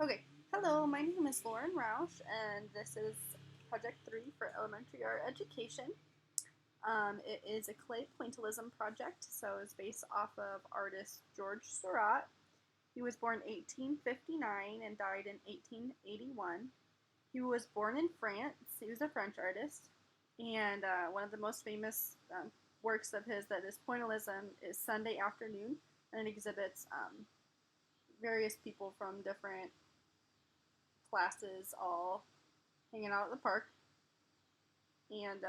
Okay, hello, my name is Lauren Roush, and this is Project 3 for Elementary Art Education. It is a clay pointillism project, so it's based off of artist George Seurat. He was born 1859 and died in 1881. He was born in France. He was a French artist, and one of the most famous works of his that is pointillism is Sunday Afternoon, and it exhibits various people from different classes all hanging out at the park. And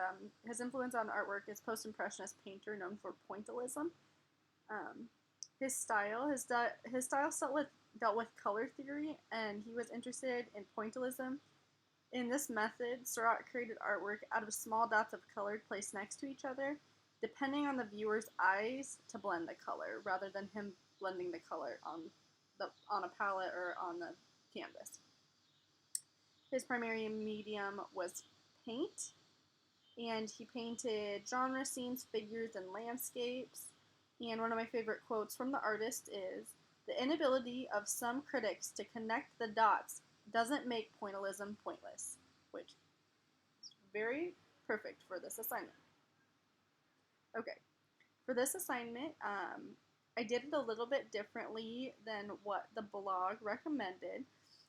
his influence on artwork is post-impressionist painter known for pointillism. Um, his style dealt with color theory, and he was interested in pointillism. In this method, Seurat created artwork out of small dots of color placed next to each other, depending on the viewer's eyes to blend the color, rather than him blending the color on a palette or on the canvas. His primary medium was paint, and he painted genre scenes, figures, and landscapes. And one of my favorite quotes from the artist is, "The inability of some critics to connect the dots doesn't make pointillism pointless," which is very perfect for this assignment. Okay, for this assignment, I did it a little bit differently than what the blog recommended.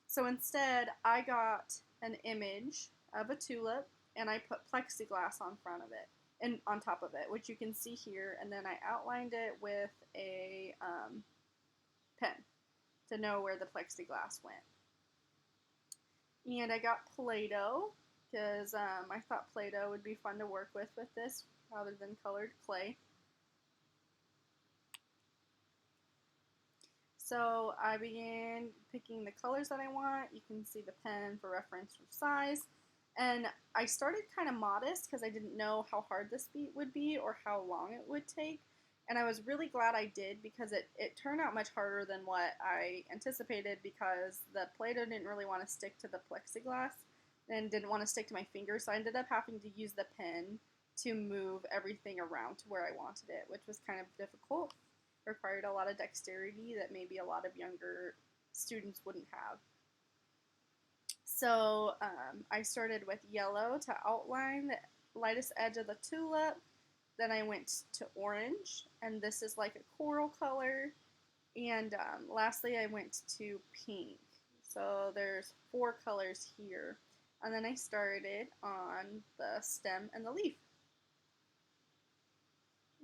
So instead, I got an image of a tulip and I put plexiglass on front of it and on top of it, which you can see here. And then I outlined it with a pen to know where the plexiglass went. And I got Play-Doh because I thought Play-Doh would be fun to work with this rather than colored clay. So I began picking the colors that I want. You can see the pen for reference for size. And I started kind of modest because I didn't know how hard this would be or how long it would take. And I was really glad I did because it turned out much harder than what I anticipated because the Play-Doh didn't really want to stick to the plexiglass and didn't want to stick to my fingers. So I ended up having to use the pen to move everything around to where I wanted it, which was kind of difficult. Required a lot of dexterity that maybe a lot of younger students wouldn't have. So I started with yellow to outline the lightest edge of the tulip. Then I went to orange, and this is like a coral color. And lastly, I went to pink. So there's 4 colors here. And then I started on the stem and the leaf.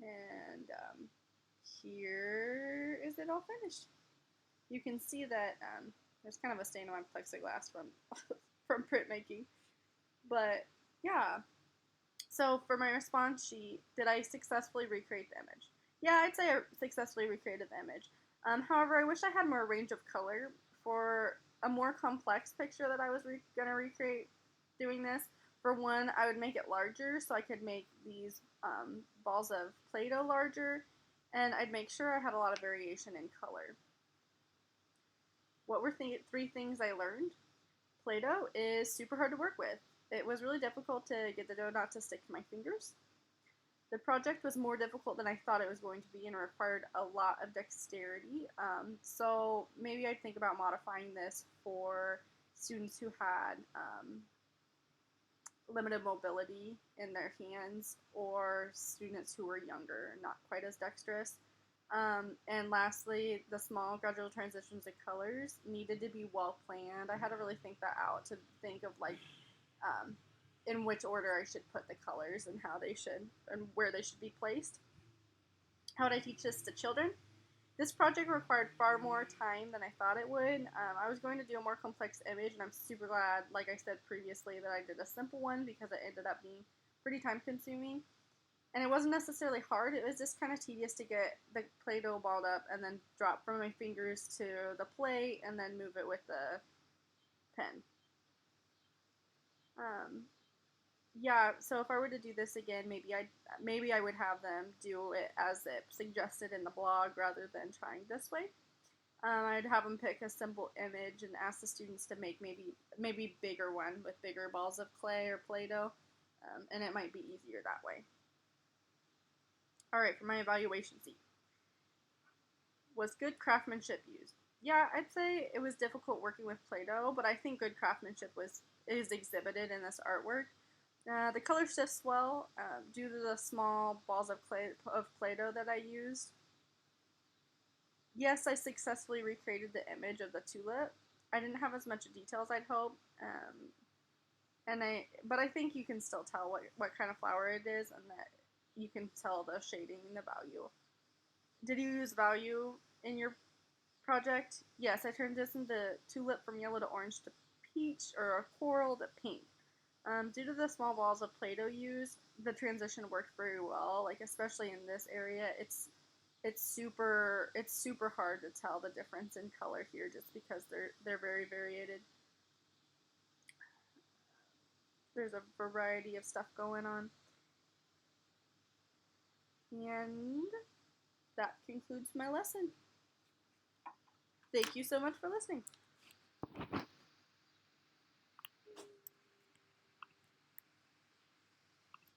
And here is it all finished. You can see that there's kind of a stain on my plexiglass from from printmaking. But yeah, so for my response sheet, did I successfully recreate the image? Yeah, I'd say I successfully recreated the image. However, I wish I had more range of color for a more complex picture that I was going to recreate doing this. For one, I would make it larger so I could make these balls of Play-Doh larger, and I'd make sure I had a lot of variation in color. What were 3 things I learned? Play-Doh is super hard to work with. It was really difficult to get the dough not to stick to my fingers. The project was more difficult than I thought it was going to be and required a lot of dexterity. So maybe I'd think about modifying this for students who had limited mobility in their hands or students who were younger, not quite as dexterous. And lastly, the small gradual transitions of colors needed to be well planned. I had to really think that out to think of like in which order I should put the colors and how they should and where they should be placed. How would I teach this to children? This project required far more time than I thought it would. I was going to do a more complex image, and I'm super glad, like I said previously, that I did a simple one because it ended up being pretty time consuming. And it wasn't necessarily hard, it was just kind of tedious to get the Play-Doh balled up and then drop from my fingers to the plate and then move it with the pen. Yeah, so if I were to do this again, maybe I would have them do it as it suggested in the blog rather than trying this way. I'd have them pick a simple image and ask the students to make maybe bigger one with bigger balls of clay or Play-Doh, and it might be easier that way. All right, for my evaluation sheet, was good craftsmanship used? Yeah, I'd say it was difficult working with Play-Doh, but I think good craftsmanship is exhibited in this artwork. The color shifts well due to the small balls of Play-Doh that I used. Yes, I successfully recreated the image of the tulip. I didn't have as much detail as I'd hoped, but I think you can still tell what kind of flower it is, and that you can tell the shading and the value. Did you use value in your project? Yes, I turned this into tulip from yellow to orange to peach, or a coral to pink. Due to the small balls of Play-Doh used, the transition worked very well. Like especially in this area, it's super hard to tell the difference in color here just because they're very variated. There's a variety of stuff going on, and that concludes my lesson. Thank you so much for listening.